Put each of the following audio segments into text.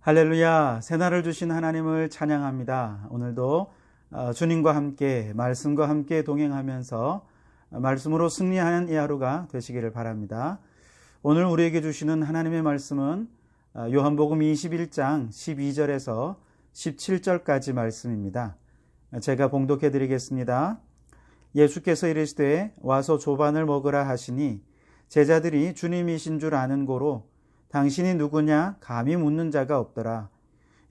할렐루야, 새날을 주신 하나님을 찬양합니다. 오늘도 주님과 함께 말씀과 함께 동행하면서 말씀으로 승리하는 이 하루가 되시기를 바랍니다. 오늘 우리에게 주시는 하나님의 말씀은 요한복음 21장 12절에서 17절까지 말씀입니다. 제가 봉독해 드리겠습니다. 예수께서 이르시되 와서 조반을 먹으라 하시니 제자들이 주님이신 줄 아는 고로 당신이 누구냐 감히 묻는 자가 없더라.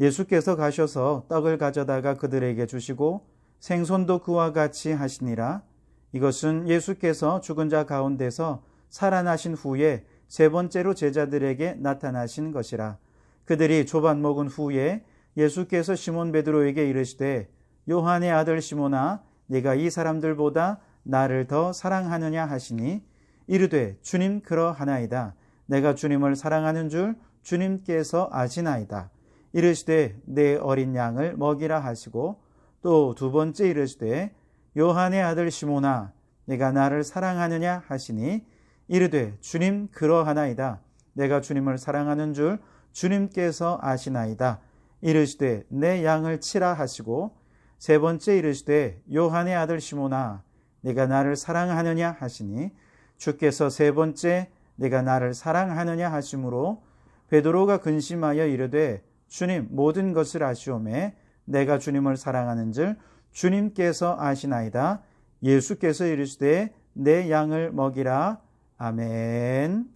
예수께서 가셔서 떡을 가져다가 그들에게 주시고 생선도 그와 같이 하시니라. 이것은 예수께서 죽은 자 가운데서 살아나신 후에 세 번째로 제자들에게 나타나신 것이라. 그들이 조반 먹은 후에 예수께서 시몬 베드로에게 이르시되 요한의 아들 시몬아 네가 이 사람들보다 나를 더 사랑하느냐 하시니 이르되 주님 그러하나이다. 내가 주님을 사랑하는 줄 주님께서 아시나이다. 이르시되 내 어린 양을 먹이라 하시고 또 두 번째 이르시되 요한의 아들 시몬아 내가 나를 사랑하느냐 하시니 이르되 주님 그러하나이다. 내가 주님을 사랑하는 줄 주님께서 아시나이다. 이르시되 내 양을 치라 하시고 세 번째 이르시되 요한의 아들 시몬아 내가 나를 사랑하느냐 하시니 주께서 세 번째 내가 나를 사랑하느냐 하심으로 베드로가 근심하여 이르되 주님 모든 것을 아시오매 내가 주님을 사랑하는 줄 주님께서 아시나이다. 예수께서 이르시되 내 양을 먹이라. 아멘.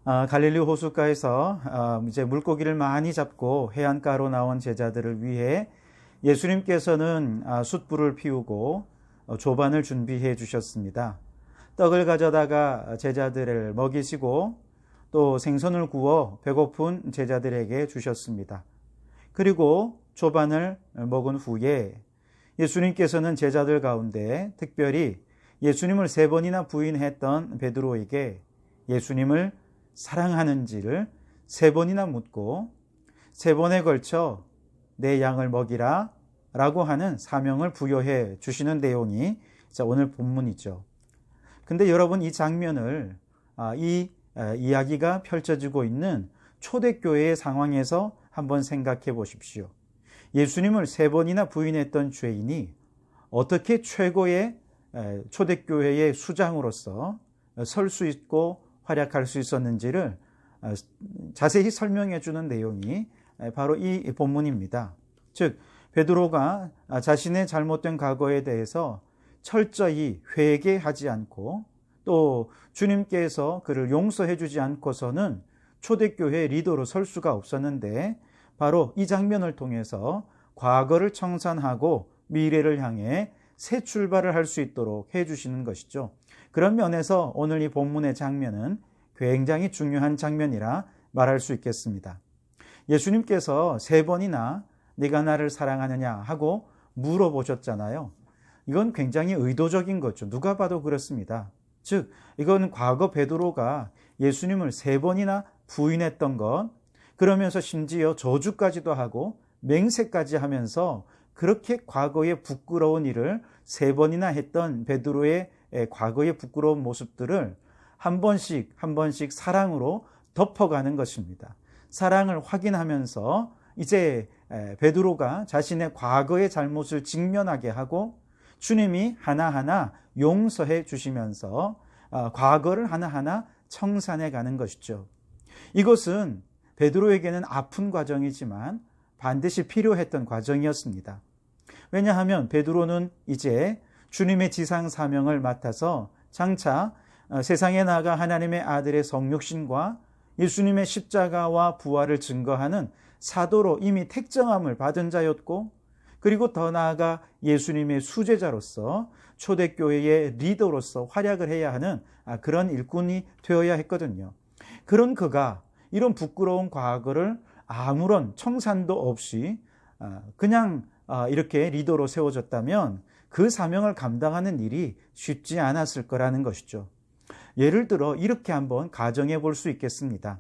갈릴리 호숫가에서 이제 물고기를 많이 잡고 해안가로 나온 제자들을 위해 예수님께서는 숯불을 피우고 조반을 준비해 주셨습니다. 떡을 가져다가 제자들을 먹이시고 또 생선을 구워 배고픈 제자들에게 주셨습니다. 그리고 조반을 먹은 후에 예수님께서는 제자들 가운데 특별히 예수님을 세 번이나 부인했던 베드로에게 예수님을 사랑하는지를 세 번이나 묻고 세 번에 걸쳐 내 양을 먹이라 라고 하는 사명을 부여해 주시는 내용이 오늘 본문이죠. 근데 여러분 이 장면을 이 이야기가 펼쳐지고 있는 초대교회의 상황에서 한번 생각해 보십시오. 예수님을 세 번이나 부인했던 죄인이 어떻게 최고의 초대교회의 수장으로서 설 수 있고 활약할 수 있었는지를 자세히 설명해 주는 내용이 바로 이 본문입니다. 즉 베드로가 자신의 잘못된 과거에 대해서 철저히 회개하지 않고 또 주님께서 그를 용서해 주지 않고서는 초대교회의 리더로 설 수가 없었는데 바로 이 장면을 통해서 과거를 청산하고 미래를 향해 새 출발을 할 수 있도록 해 주시는 것이죠. 그런 면에서 오늘 이 본문의 장면은 굉장히 중요한 장면이라 말할 수 있겠습니다. 예수님께서 세 번이나 네가 나를 사랑하느냐 하고 물어보셨잖아요. 이건 굉장히 의도적인 거죠. 누가 봐도 그렇습니다. 즉 이건 과거 베드로가 예수님을 세 번이나 부인했던 것, 그러면서 심지어 저주까지도 하고 맹세까지 하면서 그렇게 과거의 부끄러운 일을 세 번이나 했던 베드로의 과거의 부끄러운 모습들을 한 번씩 사랑으로 덮어가는 것입니다. 사랑을 확인하면서 이제 베드로가 자신의 과거의 잘못을 직면하게 하고 주님이 하나하나 용서해 주시면서 과거를 하나하나 청산해 가는 것이죠. 이것은 베드로에게는 아픈 과정이지만 반드시 필요했던 과정이었습니다. 왜냐하면 베드로는 이제 주님의 지상 사명을 맡아서 장차 세상에 나가 하나님의 아들의 성육신과 예수님의 십자가와 부활을 증거하는 사도로 이미 택정함을 받은 자였고, 그리고 더 나아가 예수님의 수제자로서 초대교회의 리더로서 활약을 해야 하는 그런 일꾼이 되어야 했거든요. 그런 그가 이런 부끄러운 과거를 아무런 청산도 없이 그냥 이렇게 리더로 세워졌다면 그 사명을 감당하는 일이 쉽지 않았을 거라는 것이죠. 예를 들어 이렇게 한번 가정해 볼 수 있겠습니다.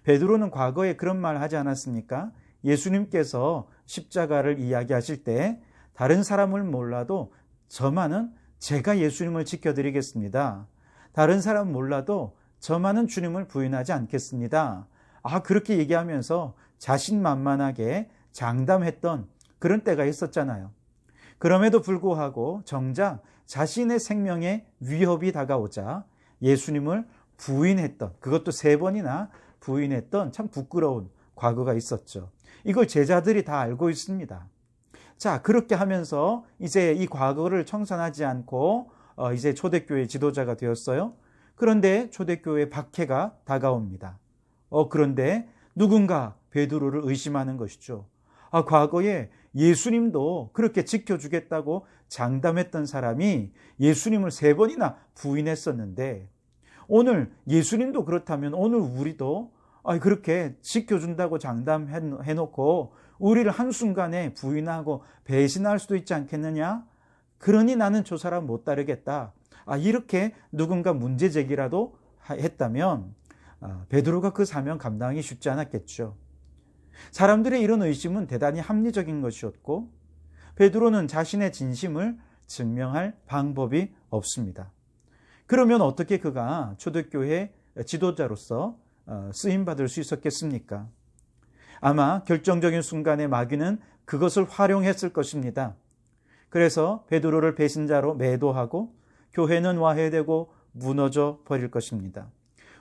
베드로는 과거에 그런 말 하지 않았습니까? 예수님께서 십자가를 이야기하실 때 다른 사람을 몰라도 저만은 제가 예수님을 지켜드리겠습니다. 다른 사람 몰라도 저만은 주님을 부인하지 않겠습니다. 그렇게 얘기하면서 자신만만하게 장담했던 그런 때가 있었잖아요. 그럼에도 불구하고 정작 자신의 생명에 위협이 다가오자 예수님을 부인했던, 그것도 3번이나 부인했던 참 부끄러운 과거가 있었죠. 이걸 제자들이 다 알고 있습니다. 자, 그렇게 하면서 이제 이 과거를 청산하지 않고 이제 초대교회 지도자가 되었어요. 그런데 초대교회 박해가 다가옵니다. 그런데 누군가 베드로를 의심하는 것이죠. 과거에 예수님도 그렇게 지켜주겠다고 장담했던 사람이 예수님을 3번이나 부인했었는데, 오늘 예수님도 그렇다면 오늘 우리도 그렇게 지켜준다고 장담해놓고 우리를 한순간에 부인하고 배신할 수도 있지 않겠느냐? 그러니 나는 저 사람 못 따르겠다. 이렇게 누군가 문제 제기라도 했다면 베드로가 그 사명 감당하기 쉽지 않았겠죠. 사람들의 이런 의심은 대단히 합리적인 것이었고, 베드로는 자신의 진심을 증명할 방법이 없습니다. 그러면 어떻게 그가 초대교회 지도자로서 쓰임받을 수 있었겠습니까? 아마 결정적인 순간에 마귀는 그것을 활용했을 것입니다. 그래서 베드로를 배신자로 매도하고 교회는 와해되고 무너져 버릴 것입니다.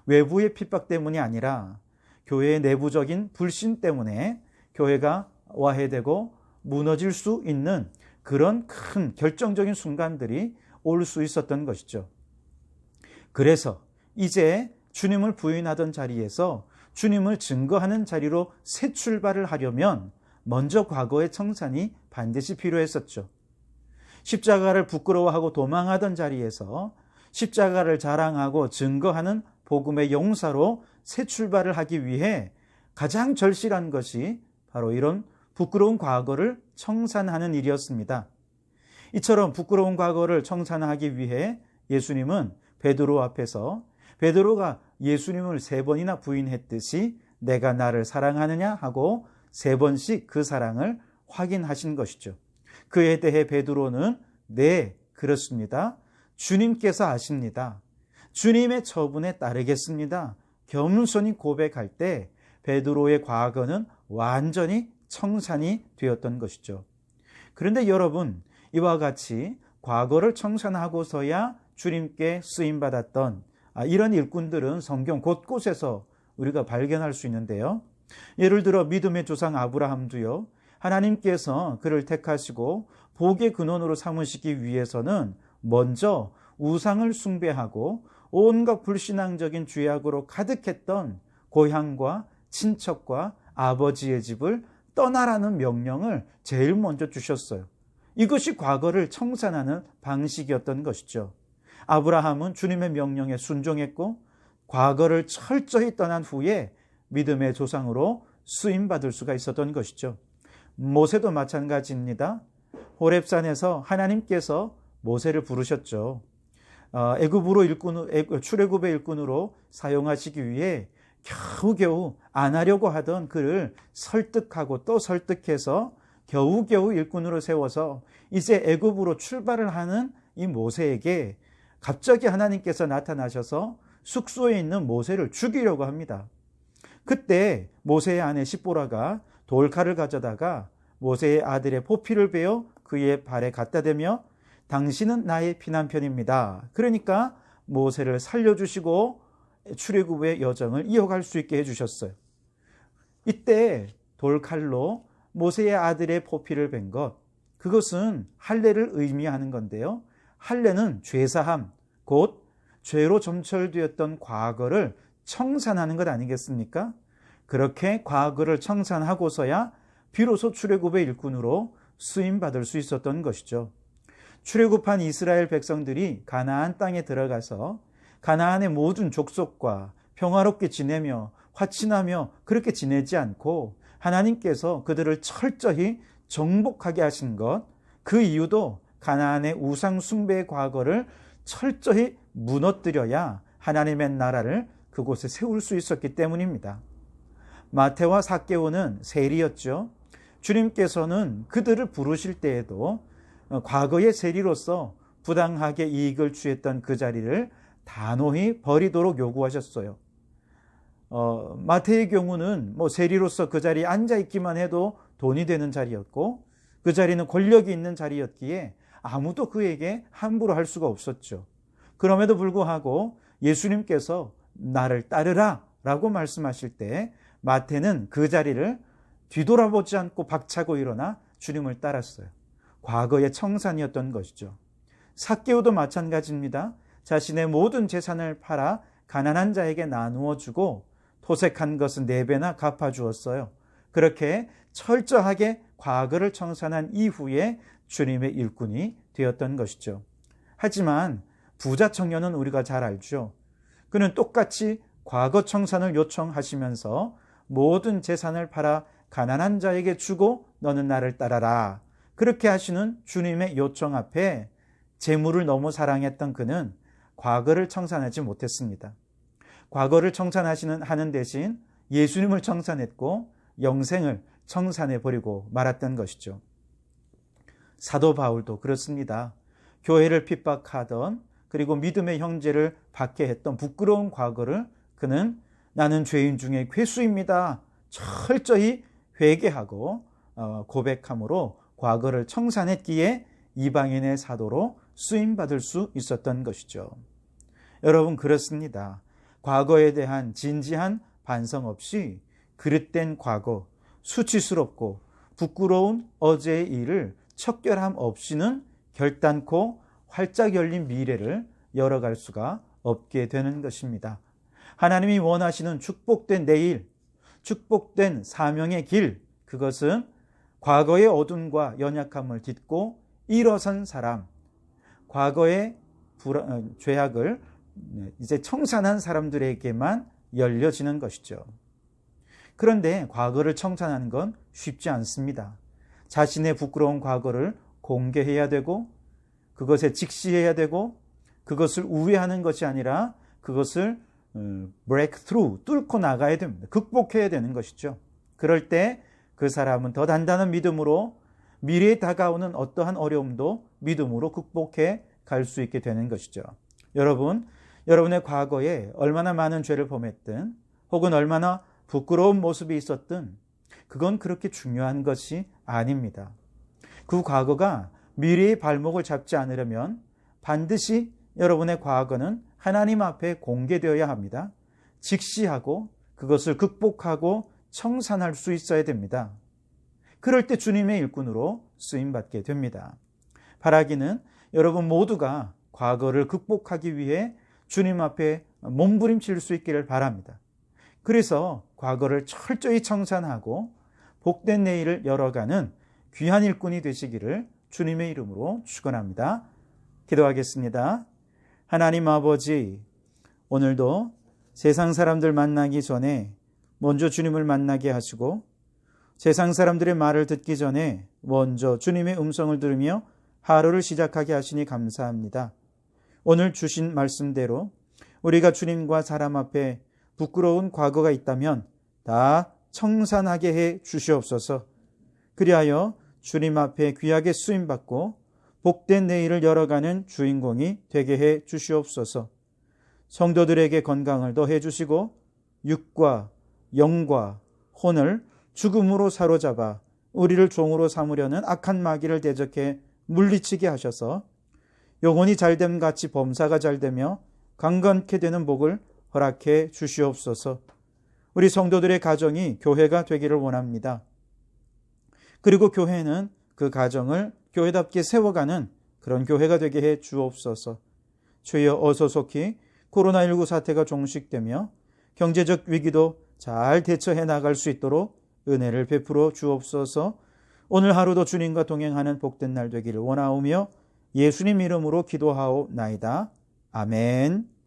외부의 핍박 때문이 아니라 교회의 내부적인 불신 때문에 교회가 와해되고 무너질 수 있는 그런 큰 결정적인 순간들이 올 수 있었던 것이죠. 그래서 이제 주님을 부인하던 자리에서 주님을 증거하는 자리로 새 출발을 하려면 먼저 과거의 청산이 반드시 필요했었죠. 십자가를 부끄러워하고 도망하던 자리에서 십자가를 자랑하고 증거하는 복음의 용사로 새 출발을 하기 위해 가장 절실한 것이 바로 이런 부끄러운 과거를 청산하는 일이었습니다. 이처럼 부끄러운 과거를 청산하기 위해 예수님은 베드로 앞에서 베드로가 예수님을 3번이나 부인했듯이 내가 나를 사랑하느냐 하고 3번씩 그 사랑을 확인하신 것이죠. 그에 대해 베드로는 네, 그렇습니다. 주님께서 아십니다. 주님의 처분에 따르겠습니다. 겸손히 고백할 때 베드로의 과거는 완전히 청산이 되었던 것이죠. 그런데 여러분, 이와 같이 과거를 청산하고서야 주님께 쓰임받았던 이런 일꾼들은 성경 곳곳에서 우리가 발견할 수 있는데요. 예를 들어 믿음의 조상 아브라함도요, 하나님께서 그를 택하시고 복의 근원으로 삼으시기 위해서는 먼저 우상을 숭배하고 온갖 불신앙적인 죄악으로 가득했던 고향과 친척과 아버지의 집을 떠나라는 명령을 제일 먼저 주셨어요. 이것이 과거를 청산하는 방식이었던 것이죠. 아브라함은 주님의 명령에 순종했고 과거를 철저히 떠난 후에 믿음의 조상으로 쓰임받을 수가 있었던 것이죠. 모세도 마찬가지입니다. 호렙산에서 하나님께서 모세를 부르셨죠. 출애굽의 일꾼으로 사용하시기 위해 겨우겨우 안 하려고 하던 그를 설득하고 또 설득해서 겨우겨우 일꾼으로 세워서 이제 애굽으로 출발을 하는 이 모세에게 갑자기 하나님께서 나타나셔서 숙소에 있는 모세를 죽이려고 합니다. 그때 모세의 아내 십보라가 돌칼을 가져다가 모세의 아들의 포피를 베어 그의 발에 갖다 대며 당신은 나의 피난편입니다. 그러니까 모세를 살려주시고 출애굽의 여정을 이어갈 수 있게 해주셨어요. 이때 돌칼로 모세의 아들의 포피를 벤 것, 그것은 할례를 의미하는 건데요. 할례는 죄사함, 곧 죄로 점철되었던 과거를 청산하는 것 아니겠습니까? 그렇게 과거를 청산하고서야 비로소 출애굽의 일꾼으로 쓰임받을 수 있었던 것이죠. 출애굽한 이스라엘 백성들이 가나안 땅에 들어가서 가나안의 모든 족속과 평화롭게 지내며 화친하며 그렇게 지내지 않고 하나님께서 그들을 철저히 정복하게 하신 것, 그 이유도 가나안의 우상 숭배의 과거를 철저히 무너뜨려야 하나님의 나라를 그곳에 세울 수 있었기 때문입니다. 마태와 삭개오는 세리였죠. 주님께서는 그들을 부르실 때에도 과거의 세리로서 부당하게 이익을 취했던 그 자리를 단호히 버리도록 요구하셨어요. 마태의 경우는 세리로서 그 자리에 앉아있기만 해도 돈이 되는 자리였고 그 자리는 권력이 있는 자리였기에 아무도 그에게 함부로 할 수가 없었죠. 그럼에도 불구하고 예수님께서 나를 따르라 라고 말씀하실 때 마태는 그 자리를 뒤돌아보지 않고 박차고 일어나 주님을 따랐어요. 과거의 청산이었던 것이죠. 삭개오도 마찬가지입니다. 자신의 모든 재산을 팔아 가난한 자에게 나누어 주고 토색한 것은 4배나 갚아주었어요. 그렇게 철저하게 과거를 청산한 이후에 주님의 일꾼이 되었던 것이죠. 하지만 부자 청년은 우리가 잘 알죠. 그는 똑같이 과거 청산을 요청하시면서 모든 재산을 팔아 가난한 자에게 주고 너는 나를 따라라. 그렇게 하시는 주님의 요청 앞에 재물을 너무 사랑했던 그는 과거를 청산하지 못했습니다. 과거를 하는 대신 예수님을 청산했고 영생을 청산해버리고 말았던 것이죠. 사도 바울도 그렇습니다. 교회를 핍박하던 그리고 믿음의 형제를 박해했던 부끄러운 과거를 그는 나는 죄인 중에 괴수입니다. 철저히 회개하고 고백함으로 과거를 청산했기에 이방인의 사도로 쓰임받을 수 있었던 것이죠. 여러분 그렇습니다. 과거에 대한 진지한 반성 없이 그릇된 과거, 수치스럽고 부끄러운 어제의 일을 척결함 없이는 결단코 활짝 열린 미래를 열어갈 수가 없게 되는 것입니다. 하나님이 원하시는 축복된 내일, 축복된 사명의 길, 그것은 과거의 어둠과 연약함을 딛고 일어선 사람, 과거의 죄악을 이제 청산한 사람들에게만 열려지는 것이죠. 그런데 과거를 청산하는 건 쉽지 않습니다. 자신의 부끄러운 과거를 공개해야 되고 그것에 직시해야 되고 그것을 우회하는 것이 아니라 그것을 break through, 뚫고 나가야 됩니다. 극복해야 되는 것이죠. 그럴 때 그 사람은 더 단단한 믿음으로 미래에 다가오는 어떠한 어려움도 믿음으로 극복해 갈 수 있게 되는 것이죠. 여러분, 여러분의 과거에 얼마나 많은 죄를 범했든 혹은 얼마나 부끄러운 모습이 있었든 그건 그렇게 중요한 것이 아닙니다. 그 과거가 미래의 발목을 잡지 않으려면 반드시 여러분의 과거는 하나님 앞에 공개되어야 합니다. 직시하고 그것을 극복하고 청산할 수 있어야 됩니다. 그럴 때 주님의 일꾼으로 쓰임받게 됩니다. 바라기는 여러분 모두가 과거를 극복하기 위해 주님 앞에 몸부림칠 수 있기를 바랍니다. 그래서 과거를 철저히 청산하고 복된 내일을 열어가는 귀한 일꾼이 되시기를 주님의 이름으로 축원합니다. 기도하겠습니다. 하나님 아버지, 오늘도 세상 사람들 만나기 전에 먼저 주님을 만나게 하시고 세상 사람들의 말을 듣기 전에 먼저 주님의 음성을 들으며 하루를 시작하게 하시니 감사합니다. 오늘 주신 말씀대로 우리가 주님과 사람 앞에 부끄러운 과거가 있다면 다 청산하게 해 주시옵소서. 그리하여 주님 앞에 귀하게 쓰임받고 복된 내일을 열어가는 주인공이 되게 해 주시옵소서. 성도들에게 건강을 더해 주시고 육과 영과 혼을 죽음으로 사로잡아 우리를 종으로 삼으려는 악한 마귀를 대적해 물리치게 하셔서 영혼이 잘됨 같이 범사가 잘되며 강건케 되는 복을 허락해 주시옵소서. 우리 성도들의 가정이 교회가 되기를 원합니다. 그리고 교회는 그 가정을 교회답게 세워가는 그런 교회가 되게 해 주옵소서. 주여 어서 속히 코로나19 사태가 종식되며 경제적 위기도 잘 대처해 나갈 수 있도록 은혜를 베풀어 주옵소서. 오늘 하루도 주님과 동행하는 복된 날 되기를 원하오며 예수님 이름으로 기도하오나이다. 아멘.